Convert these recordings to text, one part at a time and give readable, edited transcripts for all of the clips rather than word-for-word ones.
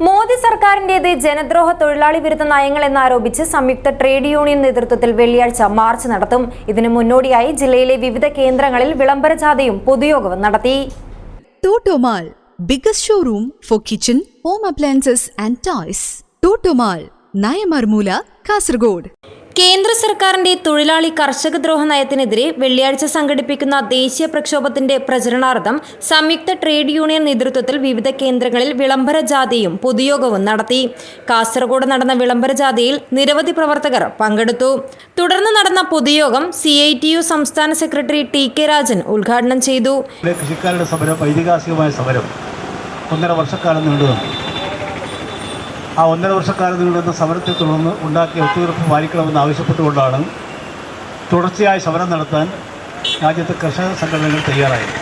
മോദി സർക്കാരിന്റേത് ജനദ്രോഹ തൊഴിലാളി വിരുദ്ധ നയങ്ങൾ എന്നാരോപിച്ച് സംയുക്ത ട്രേഡ് യൂണിയൻ നേതൃത്വത്തിൽ വെള്ളിയാഴ്ച മാർച്ച് നടത്തും. ഇതിനു മുന്നോടിയായി ജില്ലയിലെ വിവിധ കേന്ദ്രങ്ങളിൽ വിളംബര ജാഥയും പൊതുയോഗവും നടത്തി. Totomal, biggest showroom for kitchen, home appliances and toys. Totomal, Nayamarmula, Kasaragod. കേന്ദ്ര സർക്കാരിന്റെ തൊഴിലാളി കർഷക ദ്രോഹ നയത്തിനെതിരെ വെള്ളിയാഴ്ച സംഘടിപ്പിക്കുന്ന ദേശീയ പ്രക്ഷോഭത്തിന്റെ പ്രചരണാർത്ഥം സംയുക്ത ട്രേഡ് യൂണിയൻ നേതൃത്വത്തിൽ വിവിധ കേന്ദ്രങ്ങളിൽ വിളംബര ജാഥയും പൊതുയോഗവും നടത്തി. കാസർഗോഡ് നടന്ന വിളംബര ജാഥയിൽ നിരവധി പ്രവർത്തകർ പങ്കെടുത്തു. തുടർന്ന് നടന്ന പൊതുയോഗം CITU സംസ്ഥാന സെക്രട്ടറി TK രാജൻ ഉദ്ഘാടനം ചെയ്തു. കൃഷിക്കാരുടെ സമരം ഐതിഹാസികമായ സമരം 1.5 വർഷക്കാലം നീണ്ടുനിന്നു. ആ 1.5 വർഷക്കാലം നീണ്ടുന്ന സമരത്തെ തുടർന്ന് ഉണ്ടാക്കിയ ഒത്തുതീർപ്പ് പാലിക്കണമെന്ന് ആവശ്യപ്പെട്ടുകൊണ്ടാണ് തുടർച്ചയായി സമരം നടത്താൻ രാജ്യത്തെ കർഷക സംഘടനകൾ തയ്യാറായത്.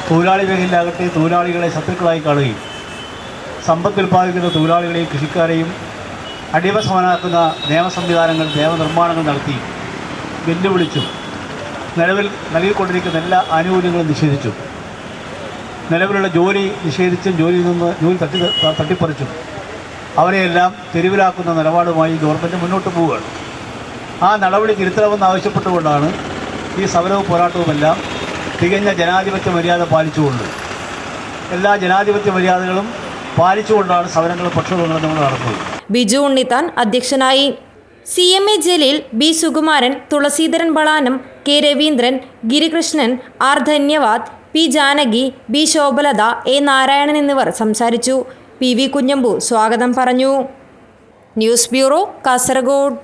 തൊഴിലാളി മേഖലയിലാകട്ടെ തൊഴിലാളികളെ ശത്രുക്കളായി കാണുകയും സമ്പത്ത് ഉൽപ്പാദിക്കുന്ന തൊഴിലാളികളെയും കൃഷിക്കാരെയും അടിമസമനാക്കുന്ന നിയമ നിർമ്മാണങ്ങൾ നടത്തി വെല്ലുവിളിച്ചും നിലവിൽ നൽകിക്കൊണ്ടിരിക്കുന്ന എല്ലാ ആനുകൂല്യങ്ങളും നിഷേധിച്ചു. നിലവിലുള്ള ജോലി നിഷേധിച്ചും ജോലിയിൽ നിന്ന് തട്ടിപ്പറിച്ചും അവരെയെല്ലാം തെരുവിലാക്കുന്ന നിലപാടുമായി ഗവൺമെൻറ് മുന്നോട്ട് പോവുകയാണ്. ആ നടപടി തിരുത്തണമെന്ന് ആവശ്യപ്പെട്ടുകൊണ്ടാണ് ഈ സമരവും പോരാട്ടവുമെല്ലാം തികഞ്ഞ ജനാധിപത്യ മര്യാദ പാലിച്ചുകൊണ്ട് എല്ലാ ജനാധിപത്യ മര്യാദകളും പാലിച്ചുകൊണ്ടാണ് സമരങ്ങളും പ്രക്ഷോഭങ്ങളും നമ്മൾ നടത്തുന്നത്. ബിജു ഉണ്ണിത്താൻ അധ്യക്ഷനായി. CMA Jaleel, B Sukumaran, Thulaseedharan ബളാനം, K Raveendran, Girikrishnan, R ധന്യവാദ്, P Janaki, B ശോഭലത, A Narayanan എന്നിവർ സംസാരിച്ചു. PV കുഞ്ഞമ്പു സ്വാഗതം പറഞ്ഞു. News bureau, Kasaragod.